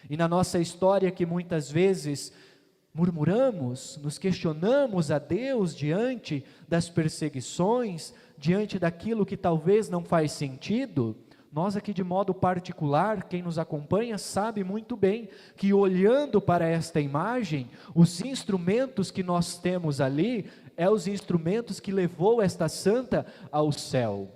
E na nossa história que muitas vezes murmuramos, nos questionamos a Deus diante das perseguições, diante daquilo que talvez não faz sentido, nós aqui de modo particular, quem nos acompanha sabe muito bem que olhando para esta imagem, os instrumentos que nós temos ali, os instrumentos que levou esta santa ao céu.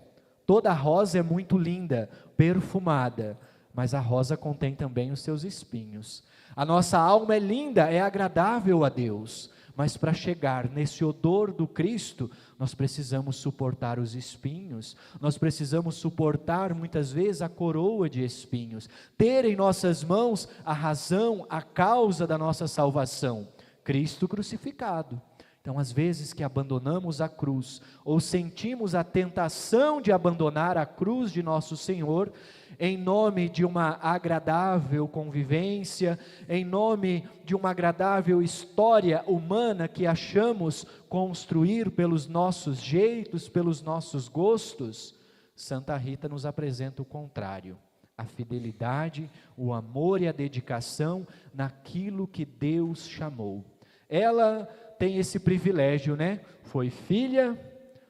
Toda rosa é muito linda, perfumada, mas a rosa contém também os seus espinhos. A nossa alma é linda, é agradável a Deus, mas para chegar nesse odor do Cristo, nós precisamos suportar os espinhos, nós precisamos suportar muitas vezes a coroa de espinhos, ter em nossas mãos a razão, a causa da nossa salvação, Cristo crucificado. Então, às vezes que abandonamos a cruz, ou sentimos a tentação de abandonar a cruz de nosso Senhor, em nome de uma agradável convivência, em nome de uma agradável história humana que achamos construir pelos nossos jeitos, pelos nossos gostos, Santa Rita nos apresenta o contrário, a fidelidade, o amor e a dedicação naquilo que Deus chamou. Ela tem esse privilégio, né? Foi filha,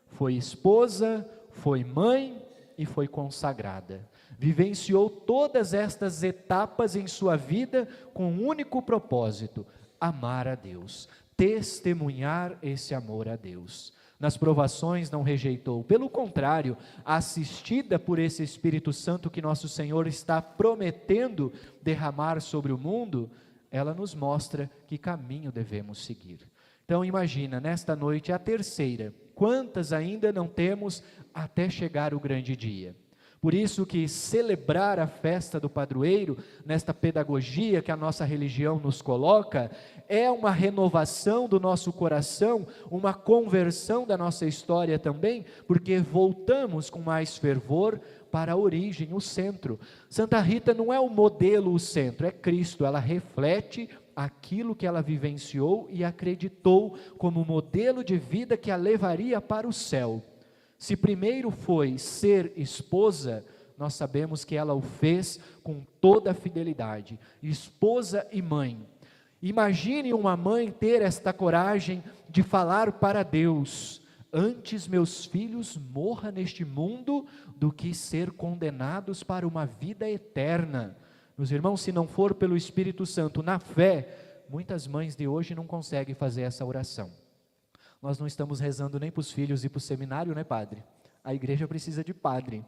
foi esposa, foi mãe e foi consagrada. Vivenciou todas estas etapas em sua vida com um único propósito: amar a Deus, testemunhar esse amor a Deus. Nas provações não rejeitou, pelo contrário, assistida por esse Espírito Santo que nosso Senhor está prometendo derramar sobre o mundo, ela nos mostra que caminho devemos seguir. Então imagina, nesta noite é a terceira, quantas ainda não temos até chegar o grande dia? Por isso que celebrar a festa do padroeiro, nesta pedagogia que a nossa religião nos coloca, é uma renovação do nosso coração, uma conversão da nossa história também, porque voltamos com mais fervor para a origem, o centro. Santa Rita não é o modelo, o centro, é Cristo. Ela reflete aquilo que ela vivenciou e acreditou como modelo de vida que a levaria para o céu. Se primeiro foi ser esposa, nós sabemos que ela o fez com toda a fidelidade, esposa e mãe. Imagine uma mãe ter esta coragem de falar para Deus: antes meus filhos morram neste mundo do que ser condenados para uma vida eterna. Meus irmãos, se não for pelo Espírito Santo na fé, muitas mães de hoje não conseguem fazer essa oração. Nós não estamos rezando nem para os filhos ir para o seminário, né, padre? A igreja precisa de padre.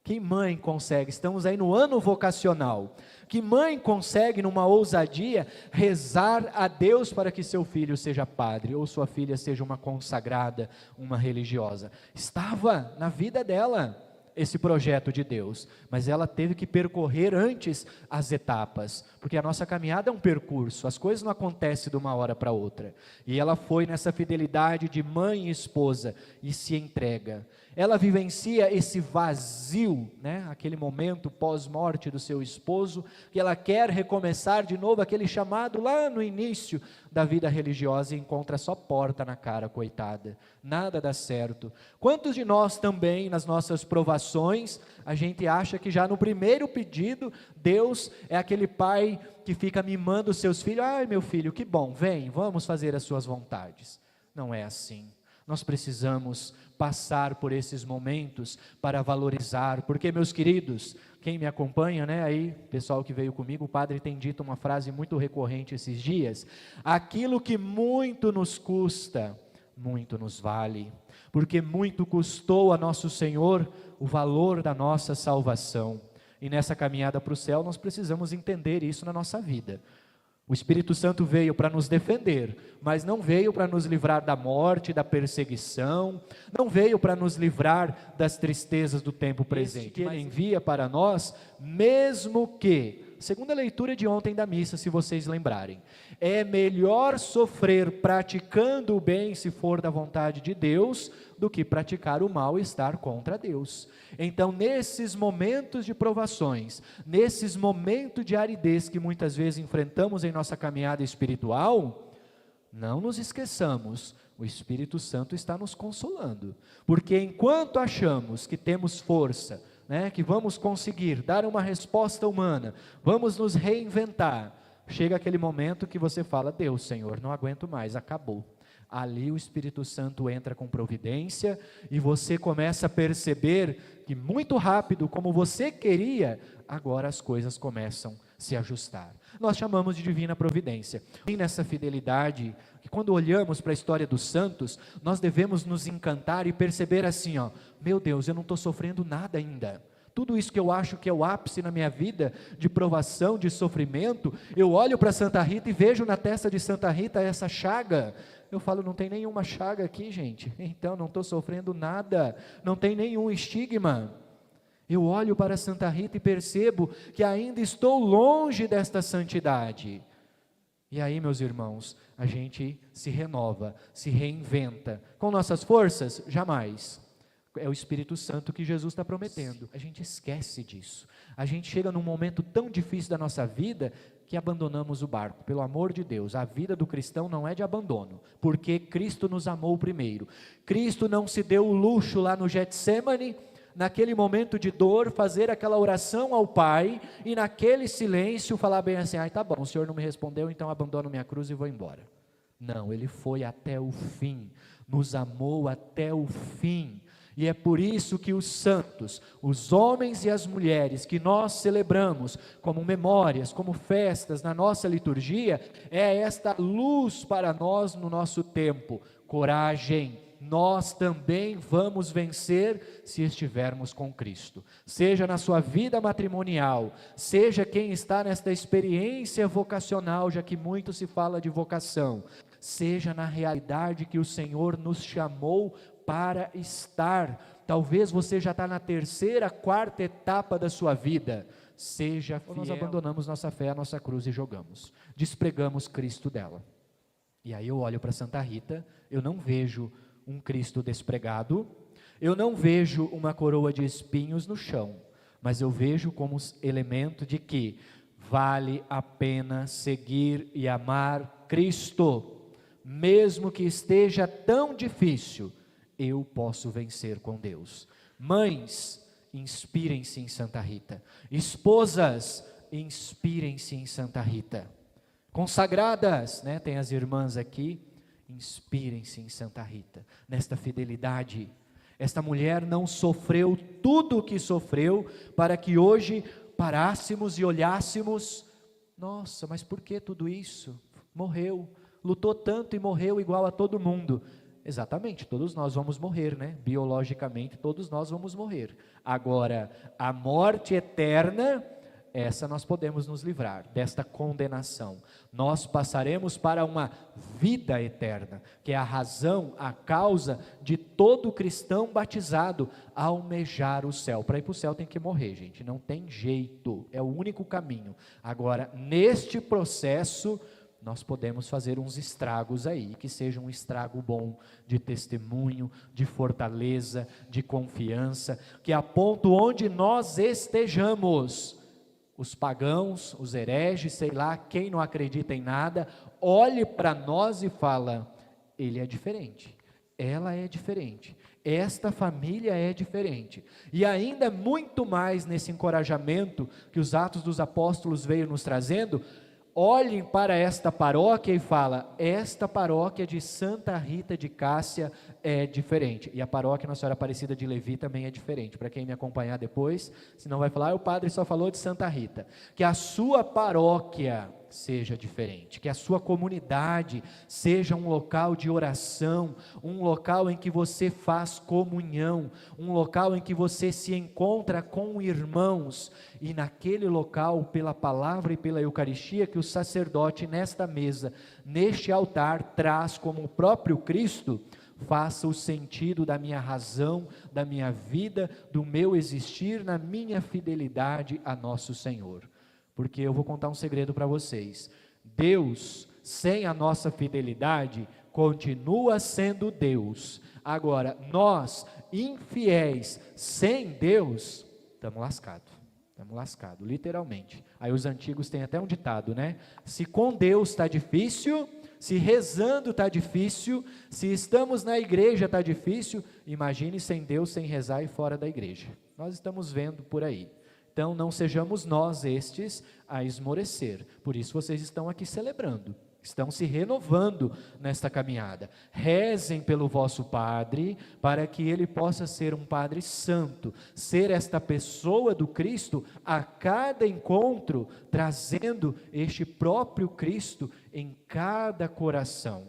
Que mãe consegue? Estamos aí no ano vocacional. Que mãe consegue, numa ousadia, rezar a Deus para que seu filho seja padre, ou sua filha seja uma consagrada, uma religiosa? Estava na vida dela esse projeto de Deus, mas ela teve que percorrer antes as etapas, porque a nossa caminhada é um percurso, as coisas não acontecem de uma hora para outra, e ela foi nessa fidelidade de mãe e esposa, e se entrega. Ela vivencia esse vazio, né? Aquele momento pós-morte do seu esposo, que ela quer recomeçar de novo, aquele chamado lá no início da vida religiosa, e encontra só porta na cara, coitada, nada dá certo. Quantos de nós também, nas nossas provações, a gente acha que já no primeiro pedido, Deus é aquele pai que fica mimando os seus filhos: ai meu filho, que bom, vem, vamos fazer as suas vontades. Não é assim. Nós precisamos passar por esses momentos para valorizar, porque, meus queridos, quem me acompanha, né, aí, pessoal que veio comigo, o padre tem dito uma frase muito recorrente esses dias: aquilo que muito nos custa, muito nos vale, porque muito custou a nosso Senhor o valor da nossa salvação, e nessa caminhada para o céu nós precisamos entender isso na nossa vida. O Espírito Santo veio para nos defender, mas não veio para nos livrar da morte, da perseguição, não veio para nos livrar das tristezas do tempo presente, que Ele envia para nós, mesmo que, segundo a leitura de ontem da missa, se vocês lembrarem, é melhor sofrer praticando o bem, se for da vontade de Deus, do que praticar o mal e estar contra Deus. Então, nesses momentos de provações, nesses momentos de aridez que muitas vezes enfrentamos em nossa caminhada espiritual, não nos esqueçamos, o Espírito Santo está nos consolando, porque enquanto achamos que temos força né, que vamos conseguir dar uma resposta humana, vamos nos reinventar, chega aquele momento que você fala: Deus, Senhor, não aguento mais, acabou. Ali o Espírito Santo entra com providência e você começa a perceber que muito rápido, como você queria, agora as coisas começam a se ajustar. Nós chamamos de divina providência. E nessa fidelidade, que quando olhamos para a história dos santos, nós devemos nos encantar e perceber assim, ó: meu Deus, eu não estou sofrendo nada ainda. Tudo isso que eu acho que é o ápice na minha vida, de provação, de sofrimento, eu olho para Santa Rita e vejo na testa de Santa Rita essa chaga. Eu falo: não tem nenhuma chaga aqui, gente, então não estou sofrendo nada, não tem nenhum estigma. Eu olho para Santa Rita e percebo que ainda estou longe desta santidade. E aí, meus irmãos, a gente se renova, se reinventa. Com nossas forças? Jamais. É o Espírito Santo que Jesus está prometendo. A gente esquece disso. A gente chega num momento tão difícil da nossa vida que abandonamos o barco. Pelo amor de Deus, a vida do cristão não é de abandono, porque Cristo nos amou primeiro. Cristo não se deu o luxo lá no Getsemane, naquele momento de dor, fazer aquela oração ao Pai e naquele silêncio falar bem assim: ai, tá bom, o Senhor não me respondeu, então abandono minha cruz e vou embora. Não, Ele foi até o fim, nos amou até o fim. E é por isso que os santos, os homens e as mulheres que nós celebramos como memórias, como festas na nossa liturgia, é esta luz para nós no nosso tempo. Coragem, nós também vamos vencer se estivermos com Cristo. Seja na sua vida matrimonial, seja quem está nesta experiência vocacional, já que muito se fala de vocação, seja na realidade que o Senhor nos chamou para estar. Talvez você já está na terceira, quarta etapa da sua vida. Seja fiel. Nós abandonamos nossa fé, a nossa cruz e jogamos, despregamos Cristo dela. E aí eu olho para Santa Rita, eu não vejo um Cristo despregado, eu não vejo uma coroa de espinhos no chão, mas eu vejo como elemento de que vale a pena seguir e amar Cristo, mesmo que esteja tão difícil. Eu posso vencer com Deus. Mães, inspirem-se em Santa Rita. Esposas, inspirem-se em Santa Rita. Consagradas, né, tem as irmãs aqui, inspirem-se em Santa Rita, nesta fidelidade. Esta mulher não sofreu tudo o que sofreu, para que hoje parássemos e olhássemos: nossa, mas por que tudo isso? Morreu, lutou tanto e morreu igual a todo mundo. Exatamente, todos nós vamos morrer, né? Biologicamente todos nós vamos morrer. Agora, a morte eterna, essa nós podemos nos livrar, desta condenação. Nós passaremos para uma vida eterna, que é a razão, a causa de todo cristão batizado almejar o céu. Para ir para o céu tem que morrer, gente, não tem jeito, é o único caminho. Agora, neste processo, nós podemos fazer uns estragos aí, que seja um estrago bom, de testemunho, de fortaleza, de confiança, que a ponto onde nós estejamos, os pagãos, os hereges, sei lá, quem não acredita em nada, olhe para nós e fala: ele é diferente, ela é diferente, esta família é diferente. E ainda muito mais nesse encorajamento que os Atos dos Apóstolos veio nos trazendo, olhem para esta paróquia e fala: esta paróquia de Santa Rita de Cássia é diferente. E a paróquia Nossa Senhora Aparecida de Levi também é diferente. Para quem me acompanhar depois, senão vai falar: o padre só falou de Santa Rita. Que a sua paróquia seja diferente, que a sua comunidade seja um local de oração, um local em que você faz comunhão, um local em que você se encontra com irmãos, e naquele local, pela palavra e pela Eucaristia, que o sacerdote nesta mesa, neste altar, traz como o próprio Cristo, faça o sentido da minha razão, da minha vida, do meu existir, na minha fidelidade a nosso Senhor. Porque eu vou contar um segredo para vocês: Deus, sem a nossa fidelidade, continua sendo Deus. Agora, nós, infiéis, sem Deus, estamos lascados, literalmente. Aí os antigos têm até um ditado, né? Se com Deus está difícil, se rezando está difícil, se estamos na igreja está difícil, imagine sem Deus, sem rezar e fora da igreja. Nós estamos vendo por aí. Então, não sejamos nós estes a esmorecer. Por isso vocês estão aqui celebrando, estão se renovando nesta caminhada. Rezem pelo vosso padre, para que ele possa ser um padre santo, ser esta pessoa do Cristo a cada encontro, trazendo este próprio Cristo em cada coração.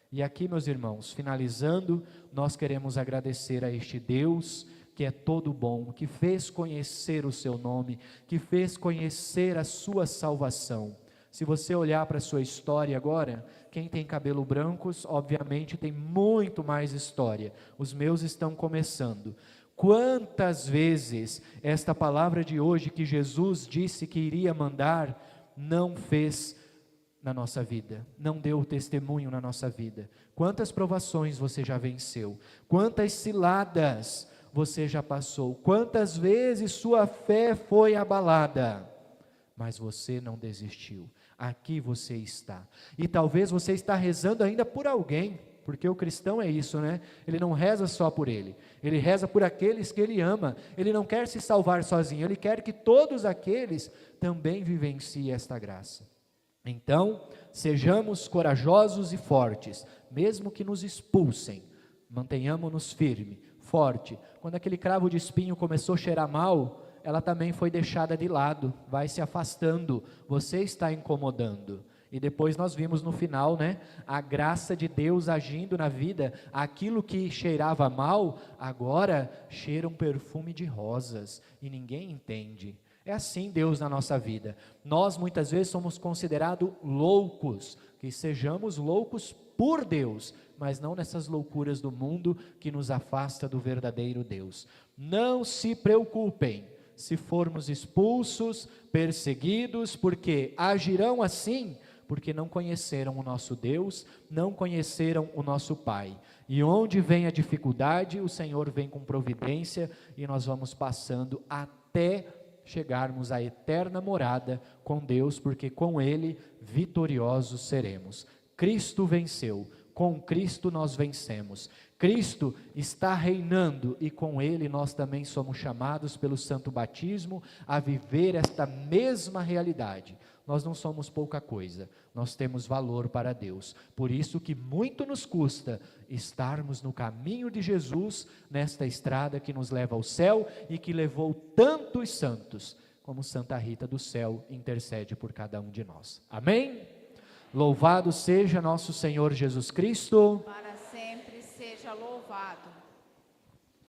E aqui, meus irmãos, finalizando, nós queremos agradecer a este Deus que é todo bom, que fez conhecer o seu nome, que fez conhecer a sua salvação. Se você olhar para a sua história agora, quem tem cabelo brancos, obviamente tem muito mais história. Os meus estão começando. Quantas vezes esta palavra de hoje que Jesus disse que iria mandar, não fez na nossa vida, não deu testemunho na nossa vida? Quantas provações você já venceu? Quantas ciladas você já passou? Quantas vezes sua fé foi abalada? Mas você não desistiu. Aqui você está. E talvez você está rezando ainda por alguém, porque o cristão é isso, né? Ele não reza só por ele, ele reza por aqueles que ele ama. Ele não quer se salvar sozinho, ele quer que todos aqueles também vivenciem esta graça. Então, sejamos corajosos e fortes, mesmo que nos expulsem, mantenhamos-nos firmes, forte. Quando aquele cravo de espinho começou a cheirar mal, ela também foi deixada de lado, vai se afastando, você está incomodando. E depois nós vimos no final, né, a graça de Deus agindo na vida, aquilo que cheirava mal, agora cheira um perfume de rosas, e ninguém entende. É assim Deus na nossa vida. Nós muitas vezes somos considerados loucos, que sejamos loucos por Deus, mas não nessas loucuras do mundo que nos afasta do verdadeiro Deus. Não se preocupem se formos expulsos, perseguidos, porque agirão assim, porque não conheceram o nosso Deus, não conheceram o nosso Pai. E onde vem a dificuldade, o Senhor vem com providência, e nós vamos passando até chegarmos à eterna morada com Deus, porque com Ele vitoriosos seremos. Cristo venceu, com Cristo nós vencemos. Cristo está reinando e com Ele nós também somos chamados pelo santo batismo a viver esta mesma realidade. Nós não somos pouca coisa, nós temos valor para Deus. Por isso que muito nos custa estarmos no caminho de Jesus, nesta estrada que nos leva ao céu e que levou tantos santos, como Santa Rita do Céu intercede por cada um de nós. Amém? Louvado seja nosso Senhor Jesus Cristo. Para sempre seja louvado.